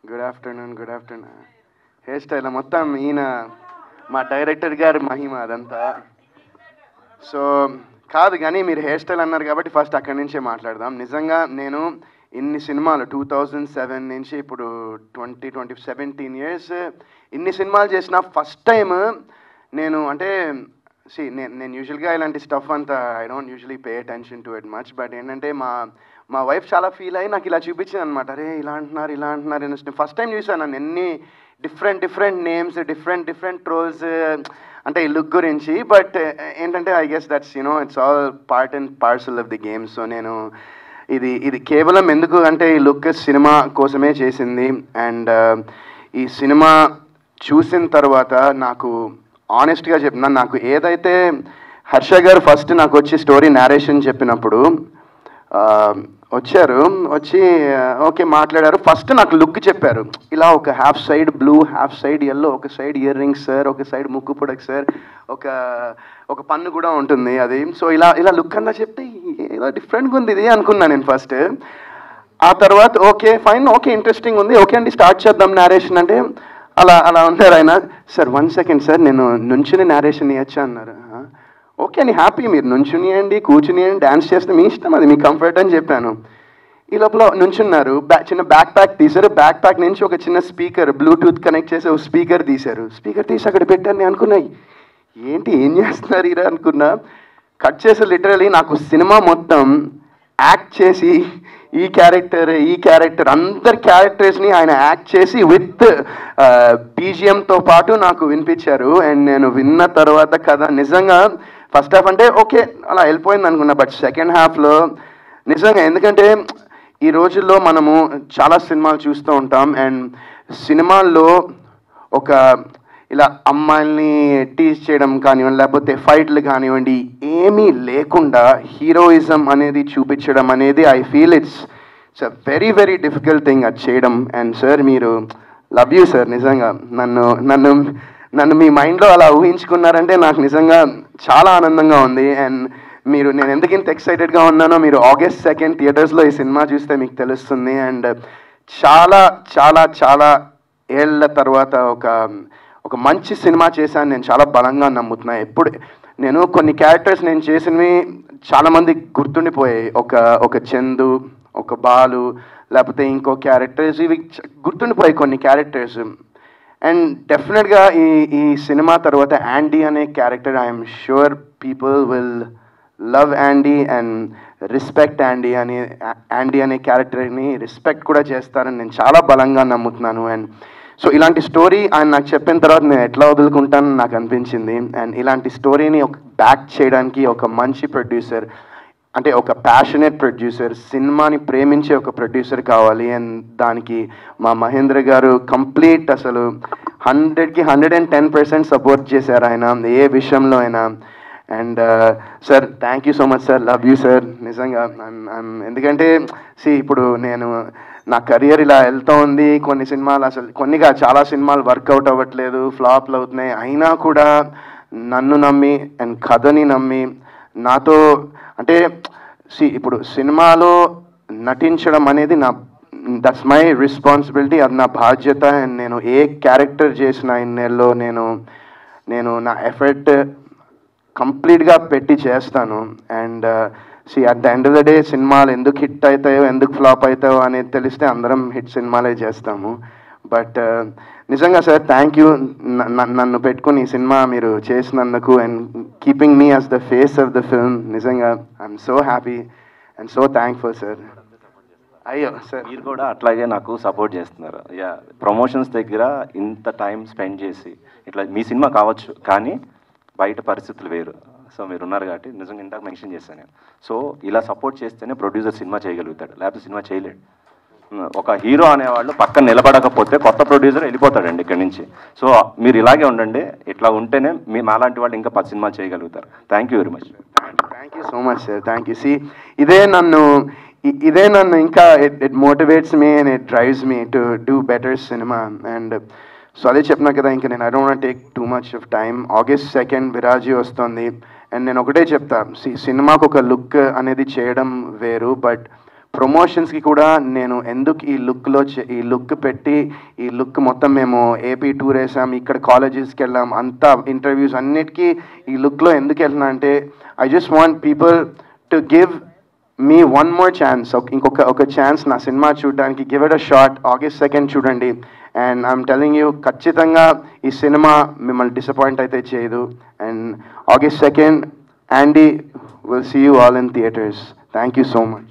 Good afternoon. Hair style మొత్తం ఈయన మా డైరెక్టర్ గారి మహిమ అదంతా. సో కాదు కానీ మీరు హెయిర్ స్టైల్ అన్నారు కాబట్టి ఫస్ట్ అక్కడి నుంచే మాట్లాడదాం. నిజంగా నేను ఇన్ని సినిమాలు 2007 నుంచి ఇప్పుడు 17 years ఇన్ని సినిమాలు చేసిన ఫస్ట్ టైం నేను అంటే నేను యూజువల్గా ఇలాంటి స్టఫ్ అంతా I don't usually pay attention to it much. But ఏంటంటే మా వైఫ్ చాలా ఫీల్ అయ్యి నాకు ఇలా చూపించింది అనమాట. అరే ఇలా అంటున్నారు అని ఫస్ట్ టైం చూసాను నన్ను ఎన్ని డిఫరెంట్ నేమ్స్ డిఫరెంట్ ట్రోల్స్ అంటే ఈ లుక్ గురించి. బట్ ఏంటంటే I guess that's it's all part and parcel of the game. So నేను ఇది కేవలం ఎందుకు అంటే ఈ లుక్ సినిమా కోసమే చేసింది. అండ్ ఈ సినిమా చూసిన తర్వాత నాకు ఆనెస్ట్గా చెప్తున్నాను, నాకు ఏదైతే హర్ష గారు ఫస్ట్ నాకు వచ్చి స్టోరీ నేరేషన్ చెప్పినప్పుడు వచ్చి ఓకే మాట్లాడారు. ఫస్ట్ నాకు లుక్ చెప్పారు. ఇలా ఒక half side blue, half side yellow, ఒక సైడ్ ఇయర్ రింగ్స్ సార్, ఒక సైడ్ ముక్కు పొడక్ సార్, ఒక పన్ను కూడా ఉంటుంది అది. సో ఇలా లుక్ అంతా చెప్తే ఏదో డిఫరెంట్గా ఉంది ఇది అనుకున్నాను నేను ఫస్ట్. ఆ తర్వాత ఓకే ఫైన్, ఓకే ఇంట్రెస్టింగ్ ఉంది, ఓకే అండి స్టార్ట్ చేద్దాం నేరేషన్ అంటే అలా ఉన్నారు ఆయన. సార్ 1 second సార్ నేను నుంచుని నేరేషన్ ఇవ్వచ్చా అన్నారు. ఓకే అని హ్యాపీ, మీరు నుంచునియండి కూర్చునియండి డ్యాన్స్ చేస్తే మీ ఇష్టం, అది మీ కంఫర్ట్ అని చెప్పాను. ఈ లోపల నుంచున్నారు, చిన్న బ్యాక్ ప్యాక్ తీశారు. బ్యాక్ ప్యాక్ నుంచి ఒక చిన్న స్పీకర్ బ్లూటూత్ కనెక్ట్ చేసి ఒక స్పీకర్ తీశారు. స్పీకర్ తీసి అక్కడ పెట్టారు. నేను అనుకున్నాయి ఏంటి ఏం చేస్తున్నారు ఇలా అనుకున్నా. కట్ చేసి లిటరలీ నాకు సినిమా మొత్తం యాక్ట్ చేసి ఈ క్యారెక్టర్ అందరి క్యారెక్టర్స్ని ఆయన యాక్ట్ చేసి విత్ బీజిఎంతో పాటు నాకు వినిపించారు. అండ్ నేను విన్న తర్వాత కదా నిజంగా ఫస్ట్ హాఫ్ అంటే ఓకే అలా వెళ్ళిపోయింది అనుకున్నా. బట్ సెకండ్ హాఫ్లో నిజంగా ఎందుకంటే ఈ రోజుల్లో మనము చాలా సినిమాలు చూస్తూ ఉంటాం. అండ్ సినిమాల్లో ఒక ఇలా అమ్మాయిల్ని టీజ్ చేయడం కానివ్వండి, లేకపోతే ఫైట్లు కానివ్వండి, ఏమీ లేకుండా హీరోయిజం అనేది చూపించడం అనేది I feel it's a very difficult thing అది చేయడం. అండ్ సార్ మీరు లవ్ యూ సార్, నిజంగా నన్ను మీ మైండ్లో అలా ఊహించుకున్నారంటే నాకు నిజంగా చాలా ఆనందంగా ఉంది. అండ్ నేను ఎందుకు ఇంత ఎక్సైటెడ్గా ఉన్నానో మీరు August 2 థియేటర్స్లో ఈ సినిమా చూస్తే మీకు తెలుస్తుంది. అండ్ చాలా చాలా చాలా ఏళ్ళ తర్వాత ఒక మంచి సినిమా చేశాను నేను చాలా బలంగా నమ్ముతున్నా. ఎప్పుడు నేను కొన్ని క్యారెక్టర్స్ నేను చేసినవి చాలామంది గుర్తుండిపోయాయి. ఒక చందు, ఒక బాలు, లేకపోతే ఇంకో క్యారెక్టర్స్, ఇవి గుర్తుండిపోయాయి కొన్ని క్యారెక్టర్స్. అండ్ డెఫినెట్గా ఈ సినిమా తర్వాత యాండీ అనే character I'm sure people will love యాండీ and respect యాండీ అనే క్యారెక్టర్ని రెస్పెక్ట్ కూడా చేస్తారని నేను చాలా బలంగా నమ్ముతున్నాను. అండ్ సో ఇలాంటి స్టోరీ ఆయన నాకు చెప్పిన తర్వాత నేను ఎట్లా వదులుకుంటానని నాకు అనిపించింది. అండ్ ఇలాంటి స్టోరీని బ్యాక్ చేయడానికి ఒక మంచి ప్రొడ్యూసర్, అంటే ఒక ప్యాషనేట్ ప్రొడ్యూసర్, సినిమాని ప్రేమించే ఒక ప్రొడ్యూసర్ కావాలి. అండ్ దానికి మా మహేంద్ర గారు కంప్లీట్ అసలు 100కి 110% సపోర్ట్ చేశారు ఆయన ఏ విషయంలో అయినా. And sir thank you so much sir, love you sir నిజంగా. ఎందుకంటే ఇప్పుడు నా కెరియర్ ఇలా వెళ్తూ ఉంది. కొన్ని సినిమాలు అసలు చాలా సినిమాలు వర్కౌట్ అవ్వట్లేదు, ఫ్లాప్లు అవుతున్నాయి. అయినా కూడా నన్ను నమ్మి అండ్ కథని నమ్మి నాతో అంటే ఇప్పుడు సినిమాలో నటించడం అనేది దట్స్ మై రెస్పాన్సిబిలిటీ, అది నా బాధ్యత. అండ్ నేను ఏ క్యారెక్టర్ చేసిన ఇన్నేళ్ళలో నేను నా ఎఫర్ట్ కంప్లీట్గా పెట్టి చేస్తాను. And at the end of the day సినిమాలు ఎందుకు హిట్ అవుతాయో ఎందుకు ఫ్లాప్ అవుతాయో అనేది తెలిస్తే అందరం హిట్ సినిమాలే చేస్తాము. బట్ నిజంగా సార్ థ్యాంక్ యూ నన్ను పెట్టుకుని ఈ సినిమా మీరు చేసినందుకు and keeping me as the face of the film. నిజంగా I'm so happy and so thankful sir. అయ్యో సార్ మీరు కూడా అట్లాగే నాకు సపోర్ట్ చేస్తున్నారు. ప్రమోషన్స్ దగ్గర ఇంత టైం స్పెండ్ చేసి ఇట్లా మీ సినిమా కావచ్చు కానీ బయట పరిస్థితులు వేరు. సో మీరు ఉన్నారు కాబట్టి నిజంగా ఇందాక మెన్షన్ చేశాను నేను. సో ఇలా సపోర్ట్ చేస్తేనే ప్రొడ్యూసర్ సినిమా చేయగలుగుతాడు, లేకపోతే సినిమా చేయలేడు. ఒక హీరో అనేవాళ్ళు పక్కన నిలబడకపోతే కొత్త ప్రొడ్యూసర్ వెళ్ళిపోతాడండి ఇక్కడి నుంచి. సో మీరు ఇలాగే ఉండండి, ఇట్లా ఉంటేనే మాలాంటి వాళ్ళు ఇంకా 10 సినిమాలు చేయగలుగుతారు. Thank you very much. Thank you so much sir, thank you. ఇదే నన్ను ఇంకా it motivates me and it drives me to do better cinema. And so అదే చెప్పినా కదా, ఇంకా నేను I don't want take too much of time. August 2 విరాజీ వస్తుంది. And నేను ఒకటే చెప్తా, సినిమాకు ఒక లుక్ అనేది చేయడం వేరు, బట్ ప్రమోషన్స్కి కూడా నేను ఎందుకు ఈ లుక్ పెట్టి ఈ లుక్ మొత్తం మేము ఏపీ టూర్ వేసాం, ఇక్కడ కాలేజెస్కి వెళ్ళాం, అంతా ఇంటర్వ్యూస్ అన్నిటికీ ఈ లుక్లో ఎందుకు వెళ్తున్నా అంటే I just want people to give me one more chance, ఇంకొక ఛాన్స్ నా సినిమా చూడడానికి. Give it a shot. August 2nd చూడండి. అండ్ ఐఎమ్ టెలింగ్ యూ, ఖచ్చితంగా ఈ సినిమా మిమ్మల్ని డిసప్పాయింట్ అయితే చేయదు. And August 2nd, Andy will see you all in theaters. Thank you so much.